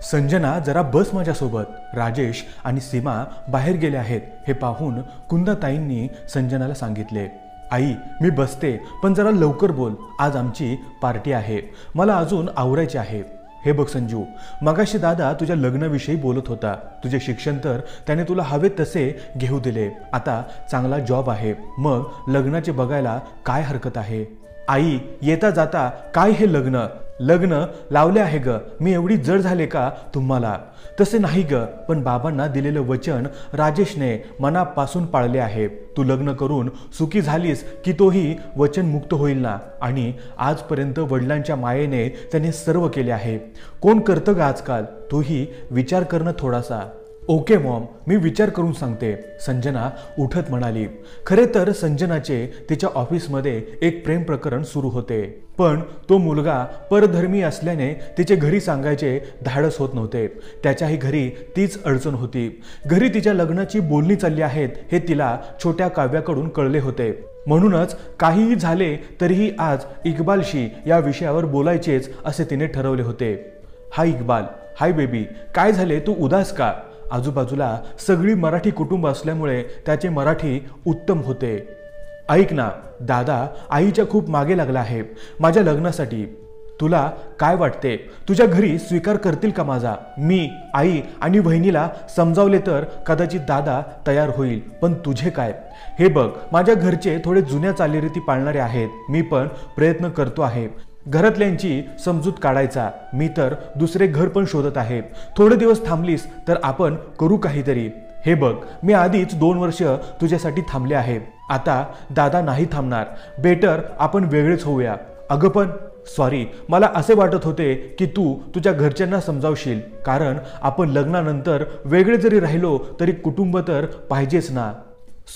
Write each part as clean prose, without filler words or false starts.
संजना जरा बस माझ्यासोबत. राजेश आणि सीमा बाहेर गेले आहेत हे पाहून कुंदाताईंनी संजनाला सांगितले. आई मी बसते पण जरा लवकर बोल, आज आमची पार्टी आहे, मला अजून आवरायचे आहे. हे बघ संजू, मगाशी दादा तुझ्या लग्नाविषयी बोलत होता. तुझे शिक्षण तर त्याने तुला हवे तसे घेऊ दिले, आता चांगला जॉब आहे, मग लग्नाचे बघायला काय हरकत आहे. आई येता जाता काय हे लग्न लग्न लावले आहे ग, मी एवढी जड झाले का तुम्हाला. तसे नाही ग, पण बाबांना दिलेलं वचन राजेशने मनापासून पाळले आहे. तू लग्न करून सुखी झालीस की तोही वचन मुक्त होईल ना. आणि आजपर्यंत वडिलांच्या मायेने त्याने सर्व केले आहे. कोण करतं ग आजकाल, तूही विचार करणं थोडासा. ओके मॉम, मी विचार करून सांगते, संजना उठत म्हणाली. खरे तर संजनाचे तिच्या ऑफिसमध्ये एक प्रेम प्रकरण सुरू होते, पण तो मुलगा परधर्मी असल्याने तिचे घरी सांगायचे धाडस होत नव्हते. त्याच्याही घरी तीच अडचण होती. घरी तिच्या लग्नाची बोलणी चालली आहेत हे तिला छोट्या काव्याकडून कळले होते. म्हणूनच काहीही झाले तरीही आज इक्बालशी या विषयावर बोलायचेच असे तिने ठरवले होते. हाय इक्बाल, हाय बेबी, काय झाले, तू उदास का. आजूबाजूला सगळी मराठी कुटुंब असल्यामुळे त्याचे मराठी उत्तम होते. ऐक ना, दादा आईच्या खूप मागे लागला आहे माझ्या लग्नासाठी. तुला काय वाटते, तुझ्या घरी स्वीकार करतील का माझा. मी आई आणि बहिणीला समजावले तर कदाचित दादा तयार होईल, पण तुझे काय. हे बघ, माझ्या घरचे थोडे जुन्या चालीरीती पाळणारे आहेत, मी पण प्रयत्न करतो आहे घरातल्यांची समजूत काढायचा. मी तर दुसरे घर पण शोधत आहे. थोडे दिवस थांबलीस तर आपण करू काहीतरी. हे बघ, मी आधीच 2 वर्ष तुझ्यासाठी थांबले आहे, आता दादा नाही थांबणार. बेटर आपण वेगळेच होऊया. अगं पण सॉरी, मला असे वाटत होते की तू तुझ्या घरच्यांना समजावशील, कारण आपण लग्नानंतर वेगळे जरी राहिलो तरी कुटुंब तर पाहिजेच ना.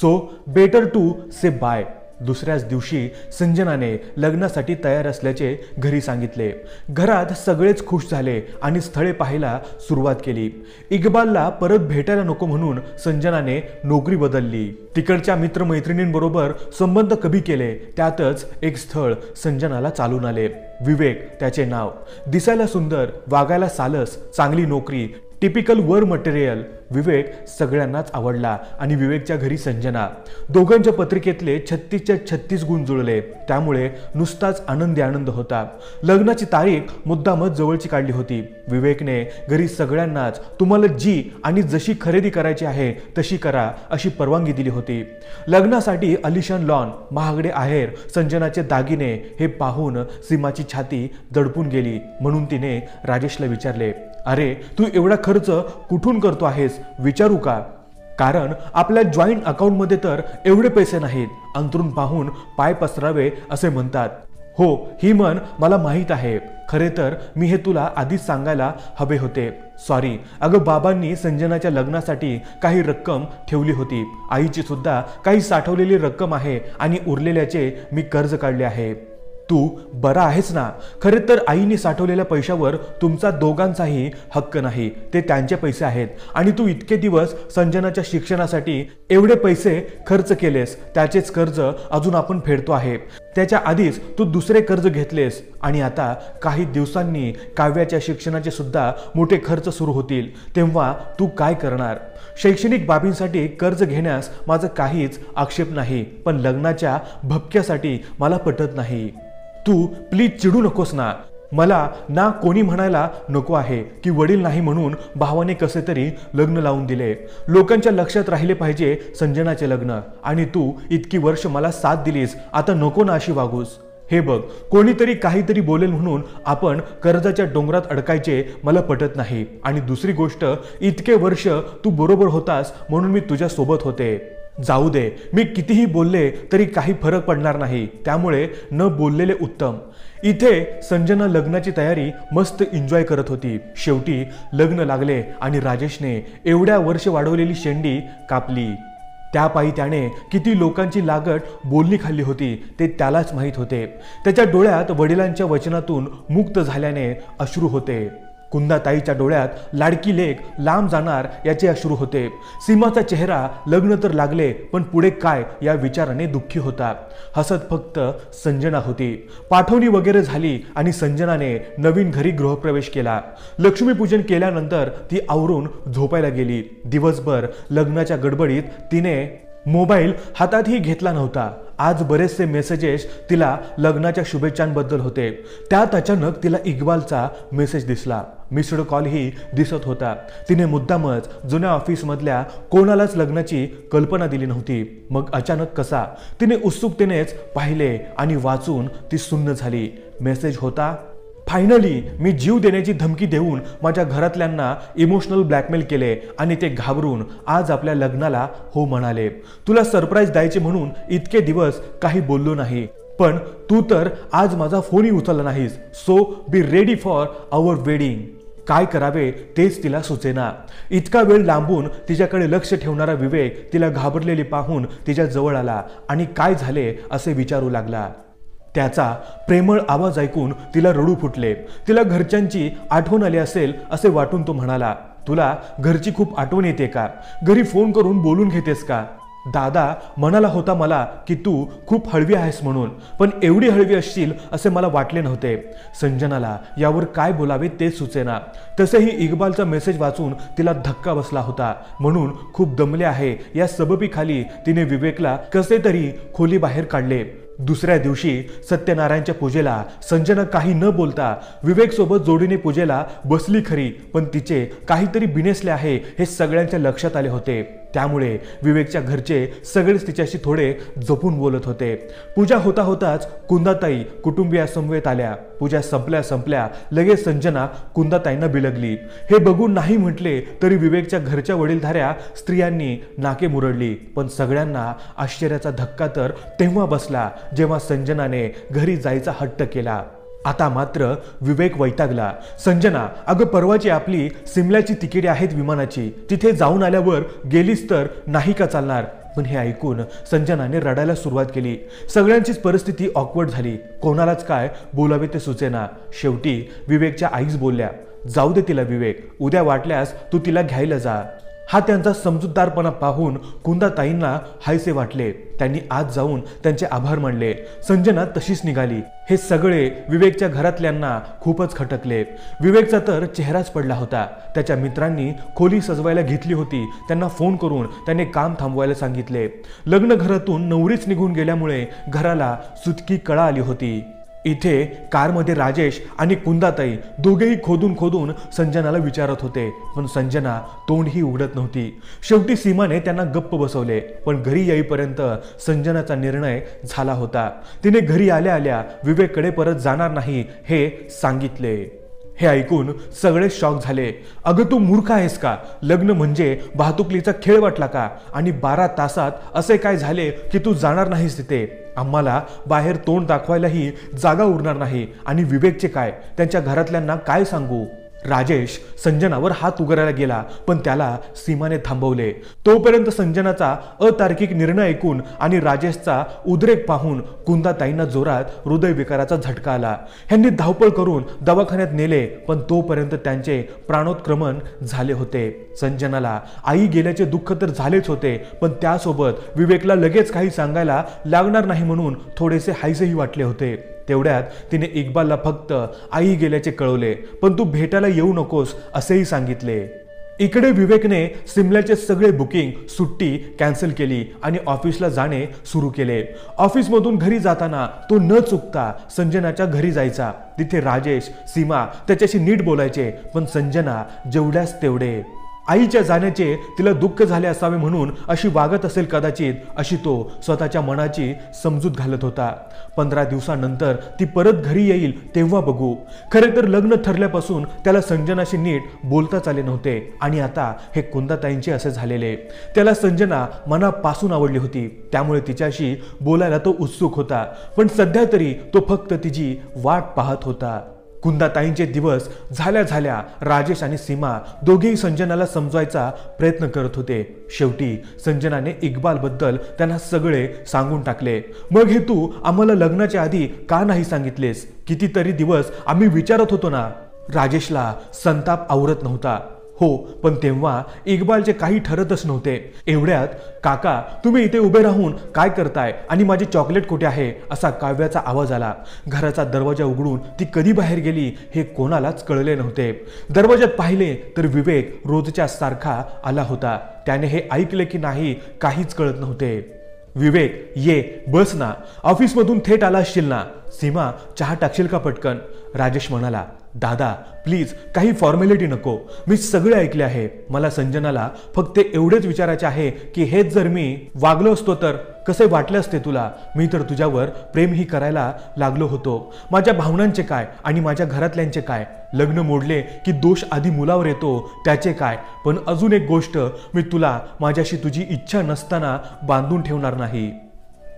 So better to say bye. दुसऱ्याच दिवशी संजनाने लग्नासाठी तयार असल्याचे घरी सांगितले. घरात सगळेच खुश झाले आणि स्थळे पाहायला सुरुवात केली. इक्बालला परत भेटायला नको म्हणून संजनाने नोकरी बदलली. तिकडच्या मित्रमैत्रिणींबरोबर संबंध कमी केले. त्यातच एक स्थळ संजनाला चालून आले. विवेक त्याचे नाव. दिसायला सुंदर, वागायला सालस, चांगली नोकरी, टिपिकल वर मटेरियल. विवेक सगळ्यांनाच आवडला आणि विवेकच्या घरी संजना. दोघांच्या पत्रिकेतले 36च्या 36 गुण जुळले, त्यामुळे नुसताच आनंदी आनंद होता. लग्नाची तारीख मुद्दामच जवळची काढली होती. विवेकने घरी सगळ्यांनाच तुम्हाला जी आणि जशी खरेदी करायची आहे तशी करा अशी परवानगी दिली होती. लग्नासाठी आलिशान लॉन, महागडे आहेर, संजनाचे दागिने हे पाहून सीमाची छाती दडपून गेली. म्हणून तिने राजेशला विचारले, अरे तू एवढा खर्च कुठून करतो आहेस, विचारू का. कारण आपल्या जॉईंट अकाउंटमध्ये तर एवढे पैसे नाहीत. अंतरून पाहून पाय पसरावे असे म्हणतात. हो, ही म्हण मला माहीत आहे. खरे तर मी हे तुला आधीच सांगायला हवे होते. सॉरी. अगं, बाबांनी संजनाच्या लग्नासाठी काही रक्कम ठेवली होती. आईची सुद्धा काही साठवलेली रक्कम आहे आणि उरलेल्याचे मी कर्ज काढले आहे. तू बरा आहेस ना. खरे तर आईने साठवलेल्या पैशावर तुमचा दोघांचाही हक्क नाही, ते त्यांचे पैसे आहेत. आणि तू इतके दिवस संजनाच्या शिक्षणासाठी एवढे पैसे खर्च केलेस, त्याचेच कर्ज अजून आपण फेडतो आहे. त्याच्या आधीच तू दुसरे कर्ज घेतलेस आणि आता काही दिवसांनी काव्याच्या शिक्षणाचे सुद्धा मोठे खर्च सुरू होतील, तेव्हा तू काय करणार. शैक्षणिक बाबींसाठी कर्ज घेण्यास माझं काहीच आक्षेप नाही, पण लग्नाच्या भपक्यासाठी मला पटत नाही. तू प्लीज चिडू नकोस ना. मला ना कोणी म्हणायला नको आहे की वडील नाही म्हणून भावाने कसे तरी लग्न लावून दिले. लोकांच्या लक्षात राहिले पाहिजे संजनाचे लग्न. आणि तू इतकी वर्ष मला साथ दिलीस, आता नको ना अशी वागूस. हे बघ, कोणीतरी काहीतरी बोलेल म्हणून आपण कर्जाच्या डोंगरात अडकायचे मला पटत नाही. आणि दुसरी गोष्ट, इतके वर्ष तू बरोबर होतास म्हणून मी तुझ्या सोबत होते. जाऊ दे, मी कितीही बोलले तरी काही फरक पडणार नाही, त्यामुळे न बोललेले उत्तम. इथे संजना लग्नाची तयारी मस्त एन्जॉय करत होती. शेवटी लग्न लागले आणि राजेशने एवढ्या वर्ष वाढवलेली शेंडी कापली. त्यापायी त्याने किती लोकांची लागट बोलणी खाल्ली होती ते त्यालाच माहीत होते. त्याच्या डोळ्यात वडिलांच्या वचनातून मुक्त झाल्याने अश्रू होते. कुंदाताईच्या डोळ्यात लाडकी लेक लांब जाणार याचे अश्रू होते. सीमाचा चेहरा लग्न तर लागले पण पुढे काय या विचाराने दुःखी होता. हसत फक्त संजना होती. पाठवणी वगैरे झाली आणि संजनाने नवीन घरी गृहप्रवेश केला. लक्ष्मीपूजन केल्यानंतर ती आवरून झोपायला गेली. दिवसभर लग्नाच्या गडबडीत तिने मोबाईल हातातही घेतला नव्हता. आज बरेचसे मेसेजेस तिला लग्नाच्या शुभेच्छांबद्दल होते. त्यात अचानक तिला इक्बालचा मेसेज दिसला. मिस्ड कॉलही दिसत होता. तिने मुद्दामच जुन्या ऑफिसमधल्या कोणालाच लग्नाची कल्पना दिली नव्हती. मग अचानक कसा? तिने उत्सुकतेनेच पाहिले आणि वाचून ती सुन्न झाली. मेसेज होता, फायनली मी जीव देण्याची धमकी देऊन माझ्या घरातल्यांना इमोशनल ब्लॅकमेल केले आणि ते घाबरून आज आपल्या लग्नाला हो म्हणाले. तुला सरप्राईज द्यायचे म्हणून इतके दिवस काही बोललो नाही, पण तू तर आज माझा फोनही उचलला नाहीस. So be ready for our wedding. काय करावे तेच तिला सुचेना. इतका वेळ लांबून तिच्याकडे लक्ष ठेवणारा विवेक तिला घाबरलेली पाहून तिच्या जवळ आला आणि काय झाले असे विचारू लागला. त्याचा प्रेमळ आवाज ऐकून तिला रडू फुटले. तिला घरच्यांची आठवण आली असेल असे वाटून तो म्हणाला, तुला घरची खूप आठवण येते का? घरी फोन करून बोलून घेतेस का? दादा म्हणाला होता मला की तू खूप हळवी आहेस म्हणून, पण एवढी हळवी असशील असे मला वाटले नव्हते. संजनाला यावर काय बोलावे ते सुचेना. तसेही इक्बालचा मेसेज वाचून तिला धक्का बसला होता. म्हणून खूप दमले आहे या सबबीखाली तिने विवेकला कसे तरी खोली बाहेर काढले. दुसऱ्या दिवशी सत्यनारायणच्या पूजेला संजना काही न बोलता विवेक सोबत जोडीने पूजेला बसली खरी, पण तिचे काहीतरी बिनसले आहे हे सगळ्यांच्या लक्षात आले होते. त्यामुळे विवेकच्या घरचे सगळेच तिच्याशी थोडे जपून बोलत होते. पूजा होता होताच कुंदाताई कुटुंबियासमवेत आल्या. पूजा संपल्या लगेच संजना कुंदाताईंना बिलगली. हे बघून नाही म्हटले तरी विवेकच्या घरच्या वडीलधाऱ्या स्त्रियांनी नाके मुरडली. पण सगळ्यांना आश्चर्याचा धक्का तर तेव्हा बसला जेव्हा संजनाने घरी जायचा हट्ट केला. आता मात्र विवेक वैतागला. संजना, अगं परवाची आपली सिमल्याची तिकिटे आहेत विमानाची, तिथे जाऊन आल्यावर गेलीस तर नाही का चालणार? पण हे ऐकून संजनाने रडायला सुरुवात केली. सगळ्यांचीच परिस्थिती ऑकवर्ड झाली. कोणालाच काय बोलावे ते सुचेना. शेवटी विवेकच्या आईच बोलल्या, जाऊ दे तिला विवेक, उद्या वाटल्यास तू तिला घ्यायला जा. हा त्यांचा समजूतदारपणा पाहून कुंदाताईंना हायसे वाटले. त्यांनी आज जाऊन त्यांचे आभार मानले. संजना तशीच निघाली. हे सगळे विवेकच्या घरातल्यांना खूपच खटकले. विवेकचा तर चेहराच पडला होता. त्याच्या मित्रांनी खोली सजवायला घेतली होती. त्यांना फोन करून त्याने काम थांबवायला सांगितले. लग्न घरातून नवरीच निघून गेल्यामुळे घराला सुटकी कळा आली होती. इथे कारमध्ये राजेश आणि कुंदाताई दोघेही खोदून संजनाला विचारत होते, पण संजना तोंडही उघडत नव्हती. शेवटी सीमाने त्यांना गप्प बसवले. पण घरी येईपर्यंत संजनाचा निर्णय झाला होता. तिने घरी आल्या आल्या विवेककडे परत जाणार नाही हे सांगितले. हे ऐकून सगळे शॉक झाले. अगं तू मूर्ख आहेस का? लग्न म्हणजे वाहतुकीचा खेळ वाटला का? आणि 12 तासात असे काय झाले की तू जाणार नाहीस तिथे? आम्हाला बाहेर तोंड दाखवायलाही जागा उरणार नाही. आणि विवेकचे काय? त्यांच्या घरातल्यांना काय सांगू? राजेश संजनावर हात उगारायला गेला, पण त्याला सीमाने थांबवले. तोपर्यंत संजनाचा अतार्किक निर्णय ऐकून आणि राजेशचा उद्रेक पाहून कुंदाताईंना जोरात हृदयविकाराचा झटका आला. ह्यांनी धावपळ करून दवाखान्यात नेले, पण तोपर्यंत त्यांचे प्राणोत्क्रमण झाले होते. संजनाला आई गेल्याचे दुःख तर झालेच होते, पण त्यासोबत विवेकला लगेच काही सांगायला लागणार नाही म्हणून थोडेसे हायसेही वाटले होते. तेवढ्यात तिने इक्बालला फक्त आई गेल्याचे कळवले, पण तू भेटायला येऊ नकोस असेही सांगितले. इकडे विवेकने सिमल्याचे सगळे बुकिंग सुट्टी कॅन्सल केली आणि ऑफिसला जाणे सुरू केले. ऑफिसमधून घरी जाताना तो न चुकता संजनाच्या घरी जायचा. तिथे राजेश, सीमा त्याच्याशी नीट बोलायचे, पण संजना जेवढ्याच तेवढे. आईच्या जाण्याचे तिला दुःख झाले असावे म्हणून अशी वागत असेल कदाचित, अशी तो स्वतःच्या मनाची समजूत घालत होता. 15 दिवसानंतर ती परत घरी येईल तेव्हा बघू. खरे तर लग्न ठरल्यापासून त्याला संजनाशी नीट बोलताच आले नव्हते आणि आता हे कुंदाताईंचे असे झालेले. त्याला संजना मनापासून आवडली होती, त्यामुळे तिच्याशी बोलायला तो उत्सुक होता. पण सध्या तरी तो फक्त तिची वाट पाहत होता. कुंदाताईंचे दिवस झाल्या राजेश आणि सीमा दोघेही संजनाला समजवायचा प्रयत्न करत होते. शेवटी संजनाने इक्बालबद्दल त्यांना सगळे सांगून टाकले. मग हे तू आम्हाला लग्नाच्या आधी का नाही सांगितलेस? कितीतरी दिवस आम्ही विचारत होतो ना. राजेशला संताप आवरत नव्हता. हो, पण तेव्हा इक्बालचे काही ठरतच नव्हते. एवढ्यात काका तुम्ही इथे उभे राहून काय करताय आणि माझे चॉकलेट कुठे आहे असा काव्याचा आवाज आला. घराचा दरवाजा उघडून ती कधी बाहेर गेली हे कोणालाच कळले नव्हते. दरवाजात पाहिले तर विवेक रोजच्या सारखा आला होता. त्याने हे ऐकले की नाही काहीच कळत नव्हते. विवेक ये बस ना, ऑफिसमधून थेट आला असशील ना. सीमा चहा टाकशील का पटकन. राजेश म्हणाला, दादा प्लीज काही फॉर्मॅलिटी नको, मी सगळे ऐकले आहे. मला संजनाला फक्त एवढेच विचारायचे आहे की हेच जर मी वागलो असतो तर कसे वाटले असते तुला. मी तर तुझ्यावर प्रेमही करायला लागलो होतो. माझ्या भावनांचे काय आणि माझ्या घरातल्यांचे काय. लग्न मोडले की दोष आधी मुलावर येतो त्याचे काय. पण अजून एक गोष्ट, मी तुला माझ्याशी तुझी इच्छा नसताना बांधून ठेवणार नाही.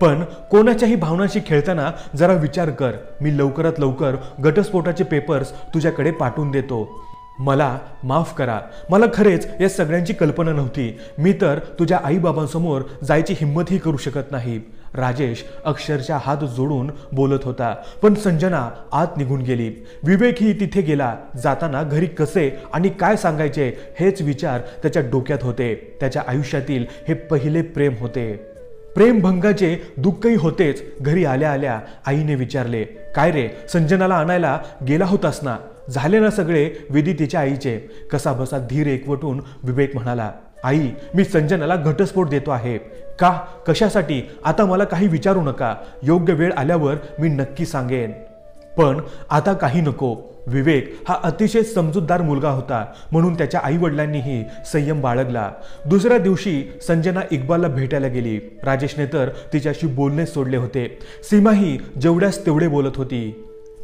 पण कोणाच्याही भावनांशी खेळताना जरा विचार कर. मी लवकरात लवकर घटस्फोटाचे पेपर्स तुझ्याकडे पाठवून देतो. मला माफ करा, मला खरेच या सगळ्यांची कल्पना नव्हती. मी तर तुझ्या आईबाबांसमोर जायची हिंमतही करू शकत नाही. राजेश अक्षरशः हात जोडून बोलत होता. पण संजना आत निघून गेली. विवेकही तिथे गेला. जाताना घरी कसे आणि काय सांगायचे हेच विचार त्याच्या डोक्यात होते. त्याच्या आयुष्यातील हे पहिले प्रेम होते. प्रेमभंगाचे दुःखही होतेच. घरी आल्या आल्या आईने विचारले, काय रे संजनाला आणायला गेला होतास ना, झाले ना सगळे विधी तिच्या आईचे. कसा बसा धीर एकवटून विवेक म्हणाला, आई मी संजनाला घटस्फोट देतो आहे. का, कशासाठी आता मला काही विचारू नका. योग्य वेळ आल्यावर मी नक्की सांगेन. पण आता काही नको. विवेक हा अतिशय समजूतदार मुलगा होता म्हणून त्याच्या आई वडिलांनीही संयम बाळगला. दुसऱ्या दिवशी संजना इक्बालला भेटायला गेली. राजेशने तर तिच्याशी बोलणे सोडले होते. सीमाही जेवढ्यास तेवढे बोलत होती.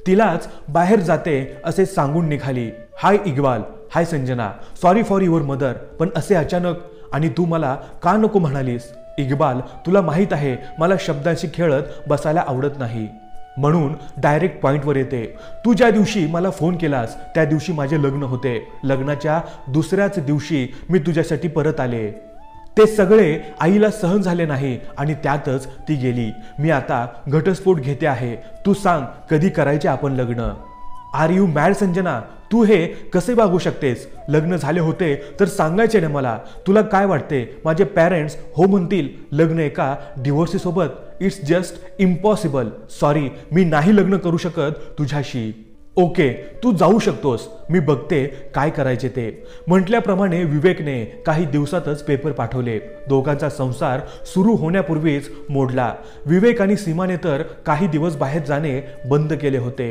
तिलाच बाहेर जाते असे सांगून निघाली. Hi Iqbal, hi Sanjana, sorry for your mother. पण असे अचानक, आणि तू मला का नको म्हणालीस. इक्बाल तुला माहीत आहे मला शब्दांशी खेळत बसायला आवडत नाही, म्हणून डायरेक्ट पॉइंटवर येते. तू ज्या दिवशी मला फोन केलास त्या दिवशी माझे लग्न होते. लग्नाच्या दुसऱ्याच दिवशी मी तुझ्यासाठी परत आले. ते सगळे आईला सहन झाले नाही आणि त्यातच ती गेली. मी आता घटस्फोट घेते आहे. तू सांग कधी करायचे आपण लग्न. आर यू मॅड संजना, तू हे कसे वागू शकतेस. लग्न झाले होते तर सांगायचे ना मला. तुला काय वाटते माझे पॅरेंट्स हो म्हणतील लग्न एका डिव्होर्सी सोबत. It's just impossible. सॉरी, मी नाही लग्न करू शकत तुझ्याशी. ओके, तू जाऊ शकतोस, मी बघते काय करायचे ते. म्हटल्याप्रमाणे विवेकने काही दिवसातच पेपर पाठवले. दोघांचा संसार सुरू होण्यापूर्वीच मोडला. विवेक आणि सीमाने तर काही दिवस बाहेर जाणे बंद केले होते.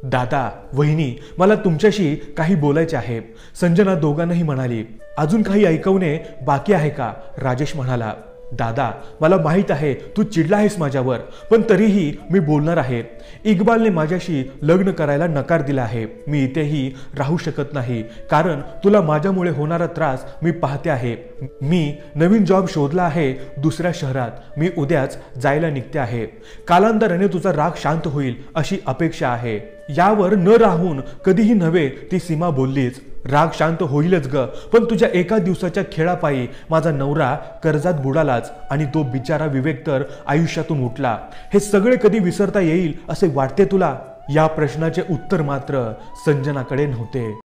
दादा, वहिनी, मला तुमच्याशी काही बोलायचे आहे. संजना दोघांनाही म्हणाली. अजून काही ऐकवणे बाकी आहे का. राजेश म्हणाला, दादा मला माहित आहे तू चिडला आहेस माझ्यावर, पण तरीही मी बोलणार आहे. इक्बालने माझ्याशी लग्न करायला नकार दिला आहे. मी इथेही राहू शकत नाही कारण तुला माझ्यामुळे होणारा त्रास मी पाहते आहे. मी नवीन जॉब शोधला आहे दुसऱ्या शहरात. मी उद्याच जायला निघते आहे. कालांतराने तुझा राग शांत होईल अशी अपेक्षा आहे. यावर न राहून कधीही नव्हे ती सीमा बोललीच. राग शांत होईलच ग, पण तुझ्या एका दिवसाच्या खेळापायी माझा नवरा कर्जात बुडालाच आणि तो बिचारा विवेक तर आयुष्यातून उठला. हे सगळे कधी विसरता येईल असे वाटते तुला. या प्रश्नाचे उत्तर मात्र संजनाकडे नव्हते.